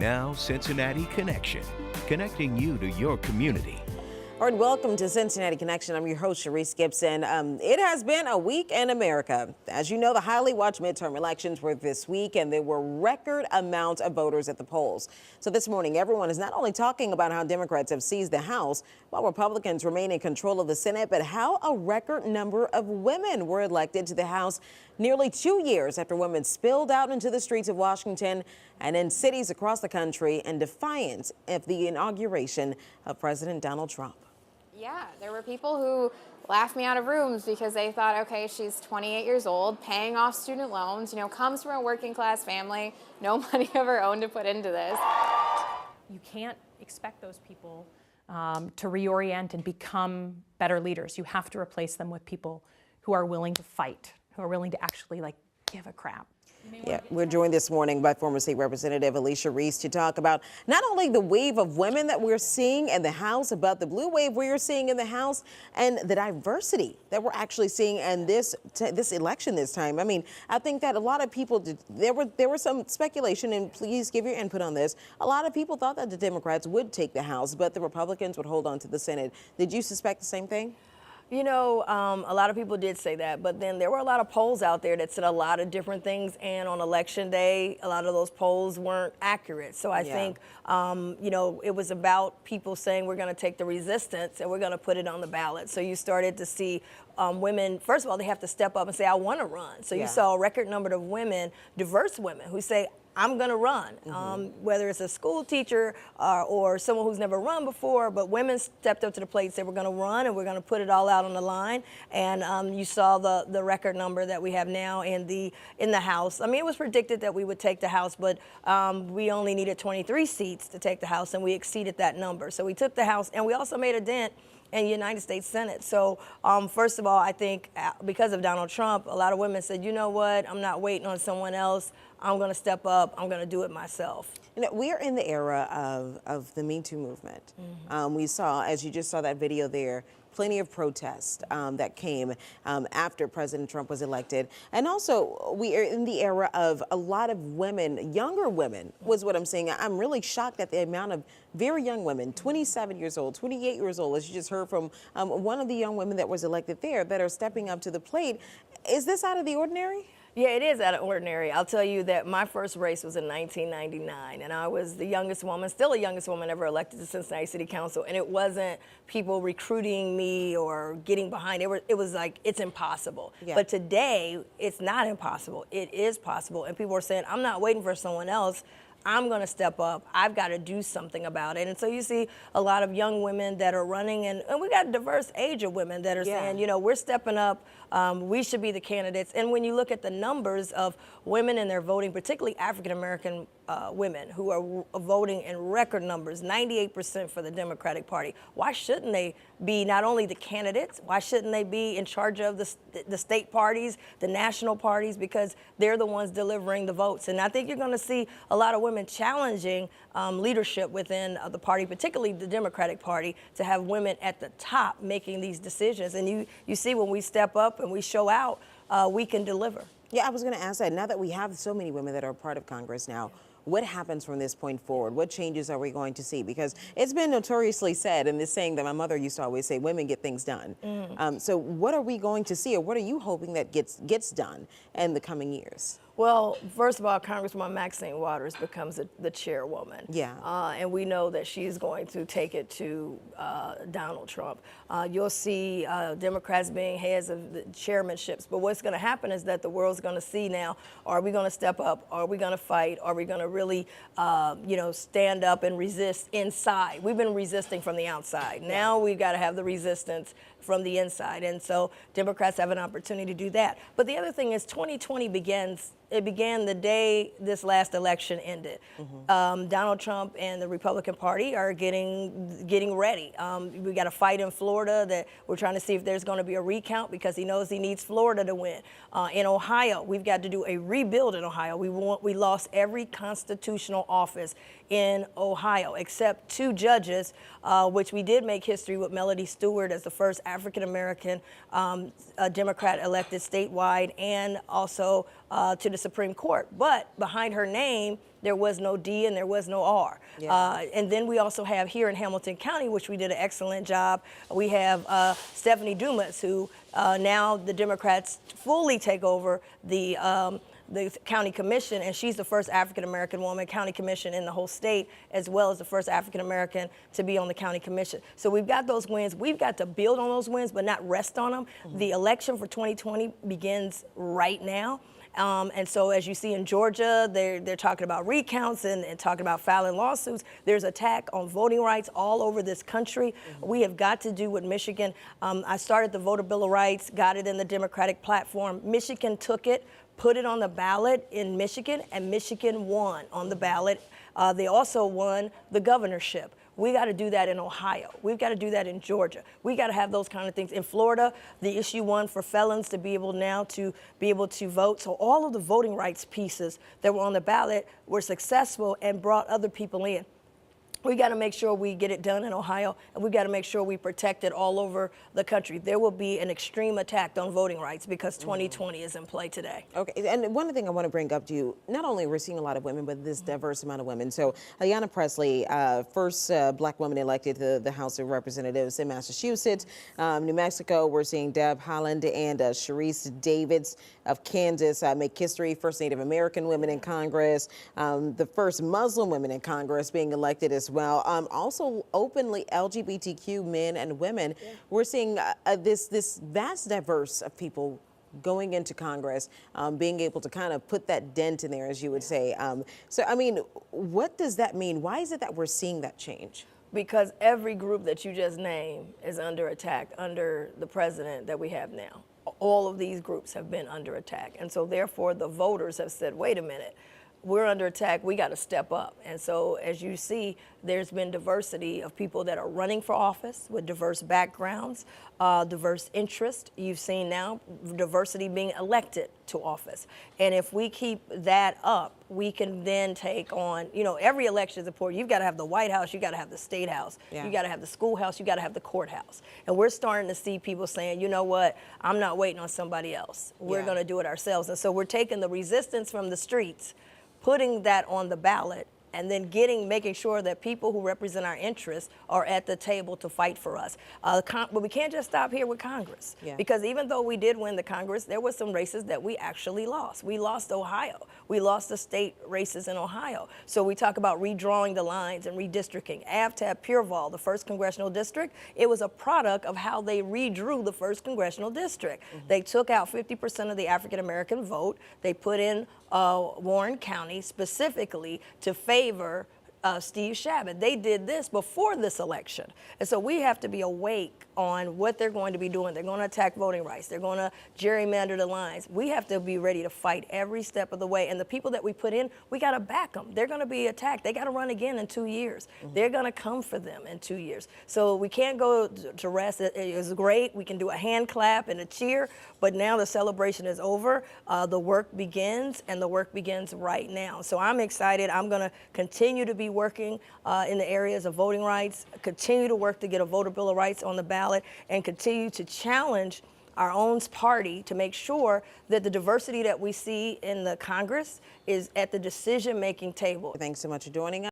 Now, Cincinnati Connection, connecting you to your community. All right, welcome to Cincinnati Connection. I'm your host, Reece Gibson. It has been a week in America. As you know, the highly watched midterm elections were this week, and there were record amounts of voters at the polls. So this morning, everyone is not only talking about how Democrats have seized the House, while Republicans remain in control of the Senate, but how a record number of women were elected to the House nearly 2 years after women spilled out into the streets of Washington and in cities across the country in defiance of the inauguration of President Donald Trump. Yeah, there were people who laughed me out of rooms because they thought, okay, she's 28 years old, paying off student loans, comes from a working class family, no money of her own to put into this. You can't expect those people to reorient and become better leaders. You have to replace them with people who are willing to fight, who are willing to actually give a crap. Yeah, we're joined this morning by former State Representative Alicia Reece to talk about not only the wave of women that we're seeing in the House, about the blue wave we're seeing in the House, and the diversity that we're actually seeing in this election this time. I mean, I think that a lot of people there was some speculation, and please give your input on this. A lot of people thought that the Democrats would take the House, but the Republicans would hold on to the Senate. Did you suspect the same thing? A lot of people did say that, but then there were a lot of polls out there that said a lot of different things, and on Election Day, a lot of those polls weren't accurate. So I think, it was about people saying we're going to take the resistance and we're going to put it on the ballot. So you started to see women, first of all, they have to step up and say, I want to run. So you saw a record number of women, diverse women, who say, I'm going to run, whether it's a school teacher or someone who's never run before, but women stepped up to the plate and said, we're going to run and we're going to put it all out on the line. And you saw the record number that we have now in the House. I mean, it was predicted that we would take the House, but we only needed 23 seats to take the House, and we exceeded that number. So we took the House, and we also made a dent in the United States Senate. So first of all, I think because of Donald Trump, a lot of women said, you know what, I'm not waiting on someone else. I'm going to step up. I'm going to do it myself. We are in the era of the Me Too movement. We saw, as you just saw that video there, plenty of protests that came after President Trump was elected. And also, we are in the era of a lot of women, younger women, was what I'm saying. I'm really shocked at the amount of very young women, 27 years old, 28 years old, as you just heard from one of the young women that was elected there, that are stepping up to the plate. Is this out of the ordinary? Yeah, it is out of ordinary. I'll tell you that my first race was in 1999, and I was the youngest woman, still the youngest woman ever elected to Cincinnati City Council, and it wasn't people recruiting me or getting behind it. It was like, it's impossible. Yeah. But today, it's not impossible. It is possible, and people are saying, I'm not waiting for someone else. I'm going to step up. I've got to do something about it. And so you see a lot of young women that are running, and we got a diverse age of women that are saying, we're stepping up. We should be the candidates. And when you look at the numbers of women in their voting, particularly African-American women who are voting in record numbers, 98% for the Democratic Party, why shouldn't they be not only the candidates, why shouldn't they be in charge of the state parties, the national parties, because they're the ones delivering the votes. And I think you're going to see a lot of women challenging leadership within the party, particularly the Democratic Party, to have women at the top making these decisions. And you see when we step up and we show out, we can deliver. Yeah, I was going to ask that. Now that we have so many women that are part of Congress now, what happens from this point forward? What changes are we going to see? Because it's been notoriously said, and this saying that my mother used to always say, women get things done. So what are we going to see, or what are you hoping that gets done in the coming years? Well, first of all, Congresswoman Maxine Waters becomes the chairwoman. Yeah. And we know that she's going to take it to Donald Trump. You'll see Democrats being heads of the chairmanships. But what's going to happen is that the world's going to see now, are we going to step up? Are we going to fight? Are we going to really, stand up and resist inside? We've been resisting from the outside. Now we've got to have the resistance from the inside. And so Democrats have an opportunity to do that. But the other thing is 2020 began the day this last election ended. Donald Trump and the Republican Party are getting ready. We got a fight in Florida that we're trying to see if there's going to be a recount, because he knows he needs Florida to win. In Ohio, we've got to do a rebuild in Ohio. We lost every constitutional office in Ohio except 2 judges, which we did make history with Melody Stewart as the first African-American Democrat elected statewide, and also to the Supreme Court. But behind her name there was no D and there was no R. Yeah. And then we also have here in Hamilton County, which we did an excellent job, we have Stephanie Dumas, who now the Democrats fully take over the county commission, and she's the first African-American woman county commission in the whole state, as well as the first African-American to be on the county commission. So we've got those wins. We've got to build on those wins, but not rest on them. The election for 2020 begins right now. And so as you see in Georgia, they're talking about recounts and talking about filing lawsuits. There's attack on voting rights all over this country. We have got to do what Michigan, I started the Voter Bill of Rights, got it in the Democratic platform. Michigan took it, put it on the ballot in Michigan, and Michigan won on the ballot. They also won the governorship. We got to do that in Ohio. We've got to do that in Georgia. We got to have those kind of things. In Florida, the issue one for felons to be able now to be able to vote. So all of the voting rights pieces that were on the ballot were successful and brought other people in. We got to make sure we get it done in Ohio, and we got to make sure we protect it all over the country. There will be an extreme attack on voting rights because 2020 is in play today. Okay, and one thing I want to bring up to you, not only we're seeing a lot of women, but this diverse amount of women. So Ayanna Pressley, first black woman elected to the House of Representatives in Massachusetts. New Mexico, we're seeing Deb Haaland and Sharice Davids of Kansas make history, first Native American women in Congress, the first Muslim women in Congress being elected as well. Also openly LGBTQ men and women. Yeah. We're seeing this vast diverse of people going into Congress, being able to kind of put that dent in there, as you would say. So, I mean, what does that mean? Why is it that we're seeing that change? Because every group that you just named is under attack under the president that we have now. All of these groups have been under attack. And so therefore the voters have said, wait a minute, we're under attack, we got to step up. And so as you see, there's been diversity of people that are running for office with diverse backgrounds, diverse interests. You've seen now diversity being elected to office. And if we keep that up, we can then take on, you know, every election is important. You've got to have the White House, you got to have the State House, you got to have the schoolhouse, you got to have the courthouse. And we're starting to see people saying, you know what, I'm not waiting on somebody else. We're going to do it ourselves. And so we're taking the resistance from the streets, putting that on the ballot, and then making sure that people who represent our interests are at the table to fight for us. But we can't just stop here with Congress, because even though we did win the Congress, there were some races that we actually lost. We lost Ohio. We lost the state races in Ohio. So we talk about redrawing the lines and redistricting. Avtab Pureval, the first congressional district, it was a product of how they redrew the first congressional district. They took out 50% of the African-American vote. They put in Warren County specifically to favor Steve Chabot. They did this before this election. And so we have to be awake on what they're going to be doing. They're going to attack voting rights. They're going to gerrymander the lines. We have to be ready to fight every step of the way. And the people that we put in, we got to back them. They're going to be attacked. They got to run again in 2 years. They're going to come for them in 2 years. So we can't go to rest. It was great. We can do a hand clap and a cheer, but now the celebration is over. The work begins, and the work begins right now. So I'm excited. I'm going to continue to be working in the areas of voting rights, continue to work to get a Voter Bill of Rights on the ballot, and continue to challenge our own party to make sure that the diversity that we see in the Congress is at the decision-making table. Thanks so much for joining us.